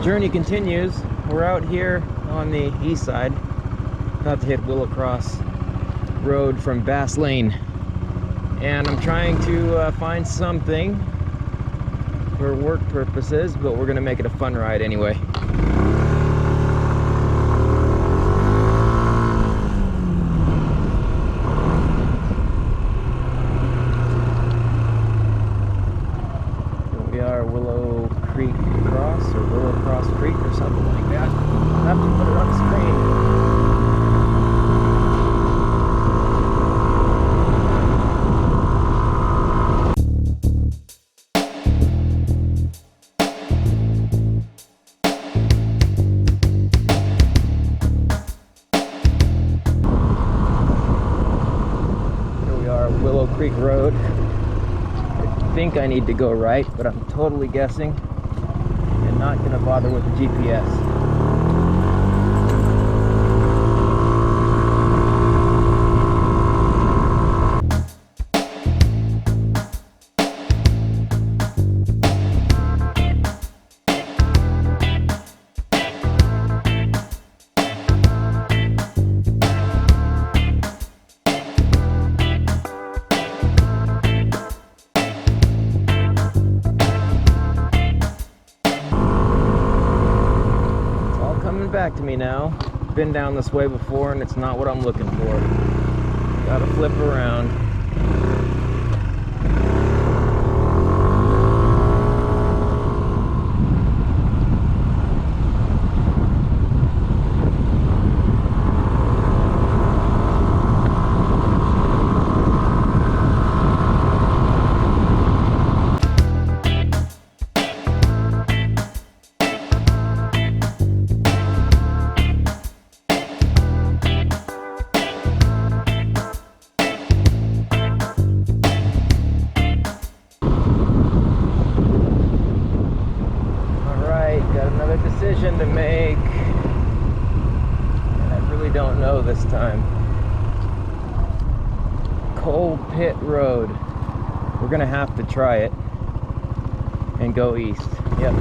Journey continues. We're out here on the east side, about to hit Willow Cross Road from Bass Lane, and I'm trying to find something for work purposes, but we're gonna make it a fun ride anyway. Here we are, Willow Creek Cross, or Willow Cross Creek, or something like that. I'll have to put it on the screen. Willow Creek Road. I think I need to go right, but I'm totally guessing and not going to bother with the GPS. Back to me now. Been down this way before and it's not what I'm looking for. Gotta flip around. Decision to make, and I really don't know this time. Coal Pit Road. We're gonna have to try it and go east. Yep.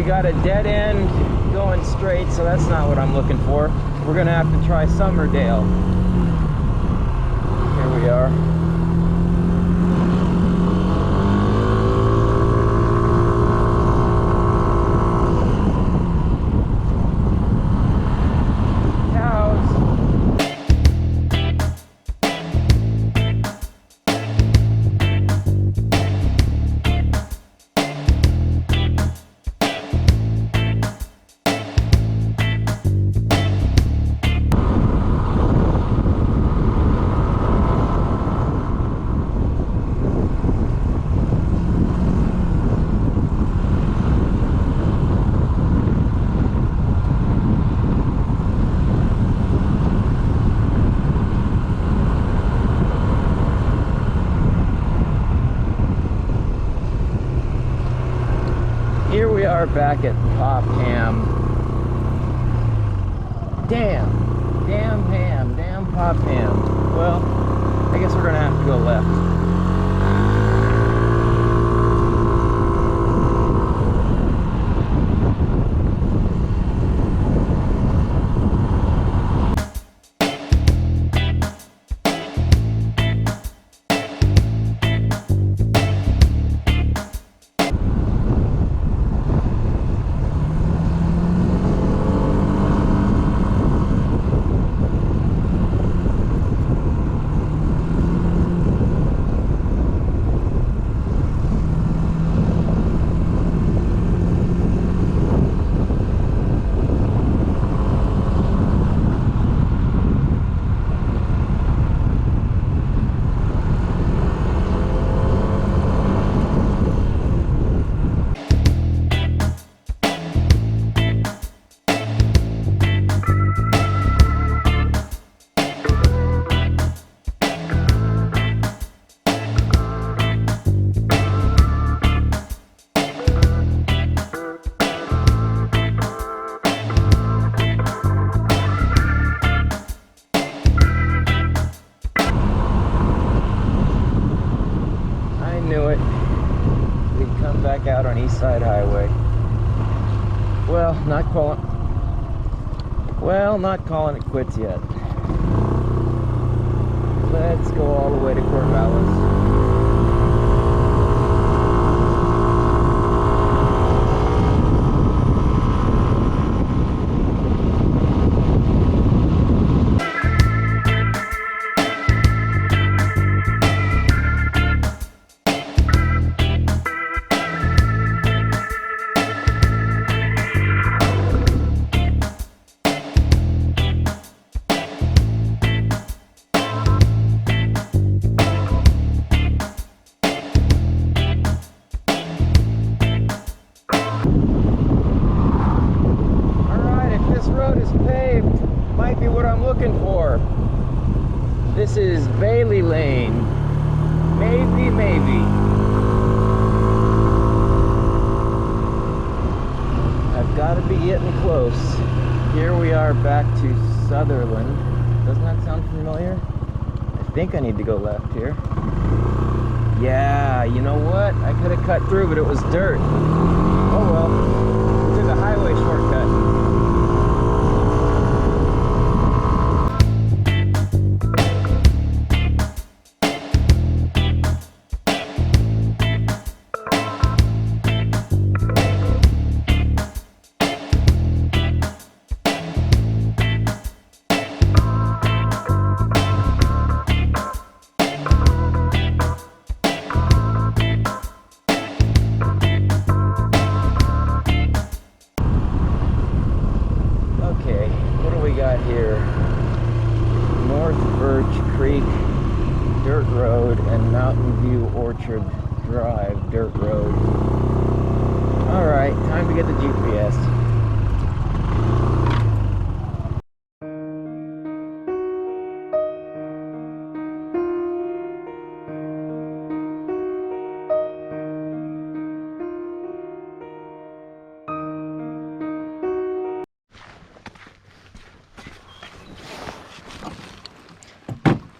Got a dead end going straight, so that's not what I'm looking for. We're gonna have to try Summerdale. Here we are. Here we are back at Popham. Damn Popham. Well, I guess we're gonna have to go left. side highway. Well, not calling it quits yet. Let's go all the way to Corvallis. Might be what I'm looking for. This is BayAreaLen. Maybe. I've got to be getting close. Here we are back to Sutherland. Doesn't that sound familiar? I think I need to go left here. Yeah, you know what? I could have cut through, but it was dirt. Oh well. We took a highway shortcut. Here, North Birch Creek Dirt Road and Mountain View Orchard Drive Dirt Road. Alright, time to get the GPS.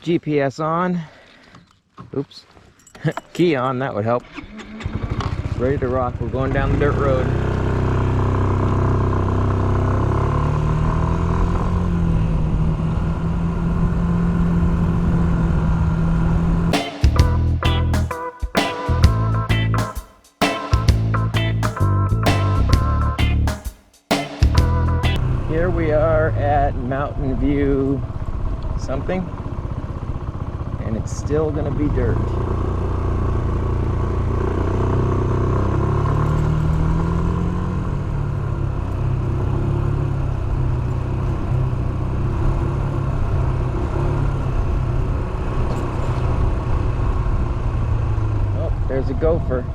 GPS on. Oops. Key on, that would help. Ready to rock. We're going down the dirt road. Here we are at Mountain View something. And it's still gonna be dirt. Oh, there's a gopher.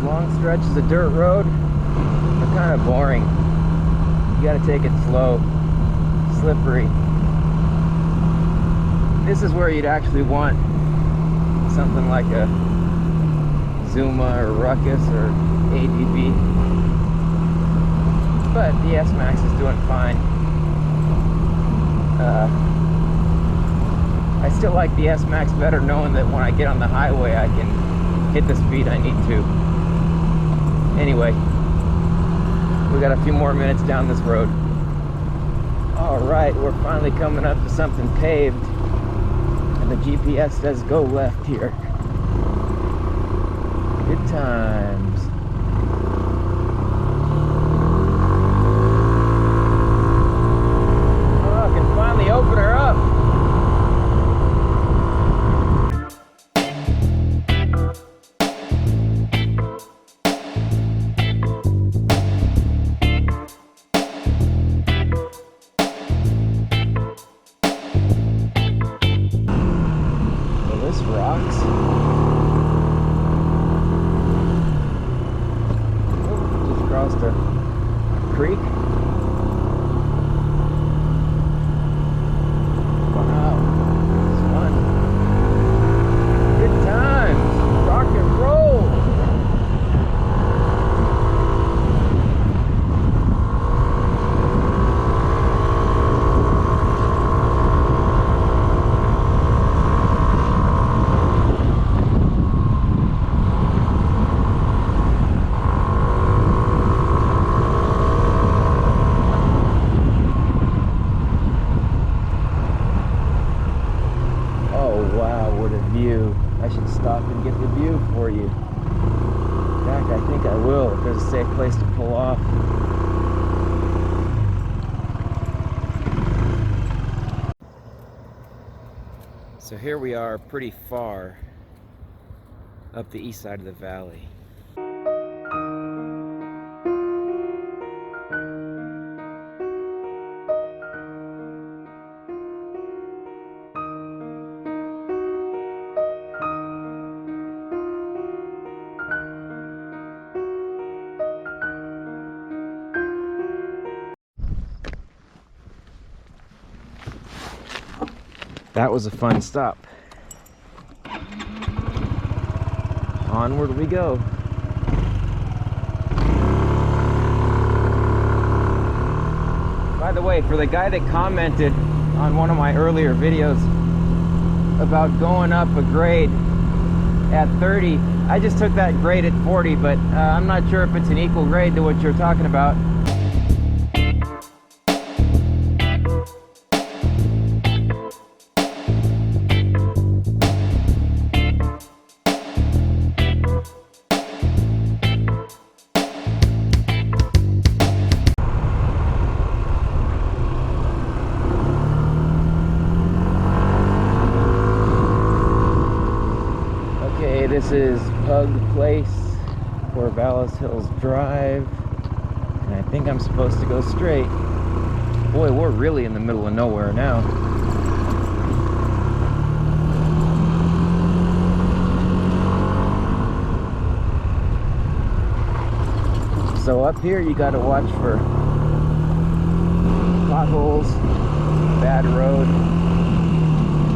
Long stretches of dirt road are kind of boring. You gotta take it slow, slippery. This is where you'd actually want something like a Zuma or Ruckus or ADV. But the S-Max is doing fine. I still like the S-Max better knowing that when I get on the highway I can hit the speed I need to. Anyway, we got a few more minutes down this road. Alright, we're finally coming up to something paved. And the GPS says go left here. Good times. Oh, I can finally open her up. Rocks. Oh, just crossed a creek. Wow, it's fun. Good times. Rock and roll. I think I will if there's a safe place to pull off. So here we are, pretty far up the east side of the valley. That was a fun stop. Onward we go. By the way, for the guy that commented on one of my earlier videos about going up a grade at 30, I just took that grade at 40, but I'm not sure if it's an equal grade to what you're talking about. This is Pug Place, Corvallis Hills Drive, and I think I'm supposed to go straight. Boy, we're really in the middle of nowhere now. So up here you gotta watch for potholes, bad road,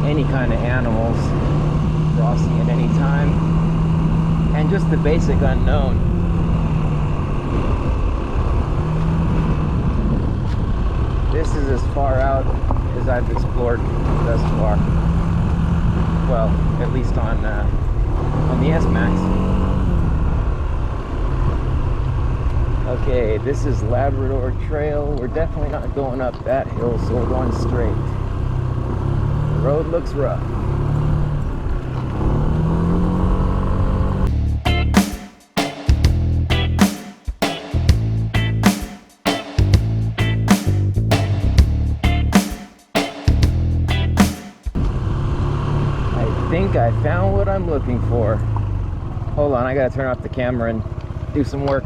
any kind of animals crossing at any time, and just the basic unknown. This is as far out as I've explored thus far. Well, at least on the S-Max. Okay, this is Labrador Trail. We're definitely not going up that hill, so we're going straight. The road looks rough. I think I found what I'm looking for. Hold on, I gotta turn off the camera and do some work.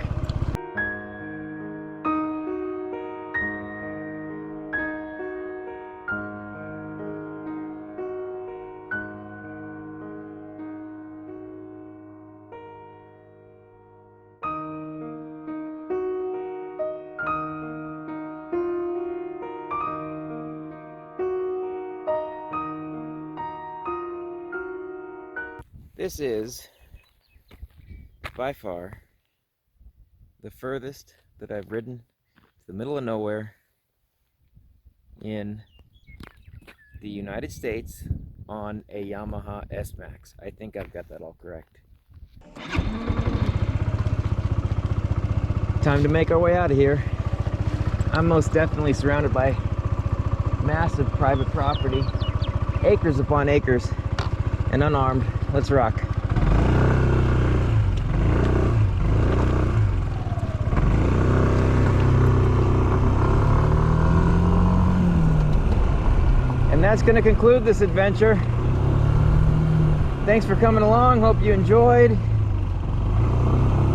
This is, by far, the furthest that I've ridden to the middle of nowhere in the United States on a Yamaha Smax. I think I've got that all correct. Time to make our way out of here. I'm most definitely surrounded by massive private property, acres upon acres, and unarmed. Let's rock. And that's going to conclude this adventure. Thanks for coming along. Hope you enjoyed.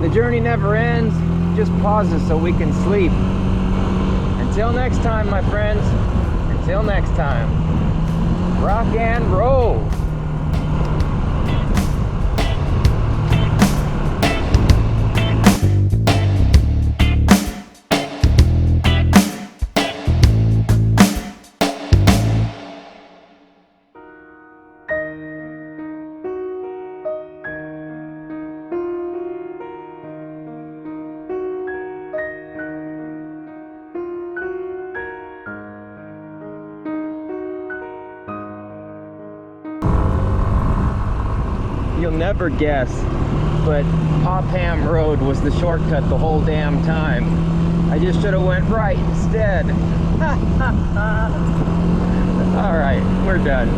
The journey never ends, just pauses so we can sleep. Until next time, my friends. Until next time. Rock and roll. You'll never guess, but Popham Road was the shortcut the whole damn time. I just should have went right instead. All right, we're done.